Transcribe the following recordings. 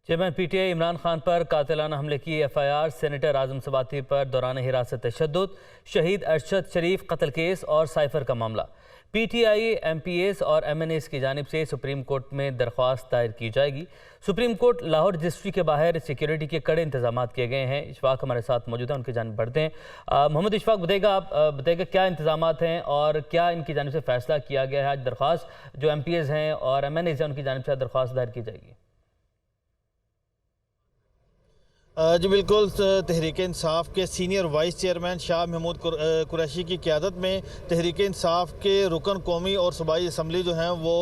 Chairman PTI Imran Khan पर कातिलाना हमले की एफआईआर, सेनेटर आजम सवाती पर दौरान हिरासत तशद्दुद, शहीद अरशद शरीफ कत्ल केस और साइफर का मामला। पीटीआई एमपीएस और एमएनएस की जानिब से सुप्रीम कोर्ट में दरख्वास्त दायर की जाएगी। सुप्रीम कोर्ट लाहौर रजिस्ट्री के बाहर सिक्योरिटी के कड़े इंतजाम किए गए हैं। इशफाक हमारे साथ मौजूद हैं, उनकी जानिब बढ़ते हैं। मोहम्मद इशफाक, बताइएगा क्या इंतजाम हैं और क्या इनकी जानिब से फैसला किया गया है। आज दरख्वास्त जो एमपीएस हैं और एमएनएस हैं उनकी जानिब से दरख्वास्त दायर की जाएगी। जी बिल्कुल, तहरीक इंसाफ के senior vice chairman Shah Mahmood Qureshi की क़यादत में तहरीक इंसाफ के रुकन कौमी और सूबाई असम्बली जो हैं वो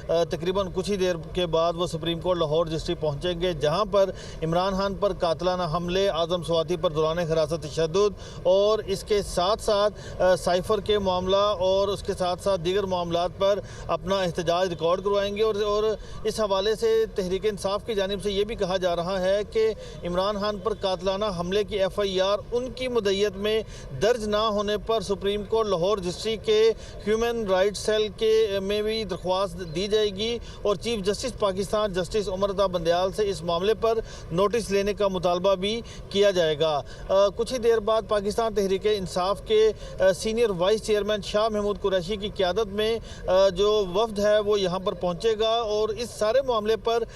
तकरीबन कुछ ही देर के बाद वो सुप्रीम कोर्ट लाहौर रजिस्ट्री पहुँचेंगे, जहाँ पर इमरान खान पर कातिलाना हमले, आज़म सवाती पर दौरान हिरासत तशद्दुद और इसके साथ साथ साइफर के मामला और उसके साथ साथ दीगर मामलात पर अपना एहतजाज रिकॉर्ड करवाएंगे। और इस हवाले से तहरीक इंसाफ की जानिब से ये भी कहा जा रहा है कि इमरान खान पर कातिलाना हमले की एफआईआर उनकी मुद्दत में दर्ज ना होने पर सुप्रीम कोर्ट लाहौर रजिस्ट्री के ह्यूमन राइट्स सेल के में भी दरख्वास्त दी जाएगी और chief justice Pakistan justice Umar Ata Bandial से इस मामले पर नोटिस लेने का मुतालबा भी किया जाएगा। कुछ ही देर बाद पाकिस्तान तहरीक इंसाफ के senior vice chairman Shah Mahmood Qureshi की क़यादत में जो वफ्द है वो यहाँ पर पहुँचेगा और इस सारे मामले पर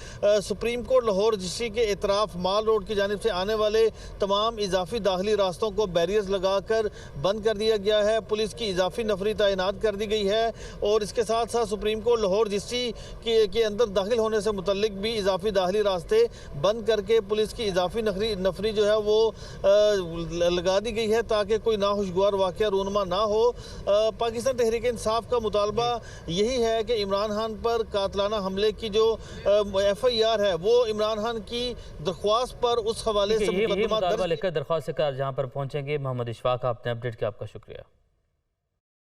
सुप्रीम कोर्ट लाहौर रजिस्ट्री के इतराफ माल रोड की जानिब से आने वाले तमाम इजाफी दाखिली रास्तों को बैरियर्स लगाकर बंद कर दिया गया है। पुलिस की इजाफी नफरी तैनात कर दी गई है और इसके साथ साथ सुप्रीम कोर्ट लाहौर रजिस्ट्री के अंदर दाखिल होने से मुतल्लिक भी इजाफी दाखिली रास्ते बंद करके पुलिस की इजाफी नफरी जो है वो लगा दी गई है ताकि कोई नाखुशगवार वाक़या रूनमा ना हो। पाकिस्तान तहरीक इंसाफ का मुतालबा यही है कि इमरान खान पर कातिलाना हमले की जो एफआईआर है वो इमरान खान की दरख्वास्त पर उस हवाले से मुकदमा लेकर दरख्वास्त लेकर जहाँ पर पहुँचेंगे। मोहम्मद इशफाक, आपने अपडेट किया, आपका शुक्रिया।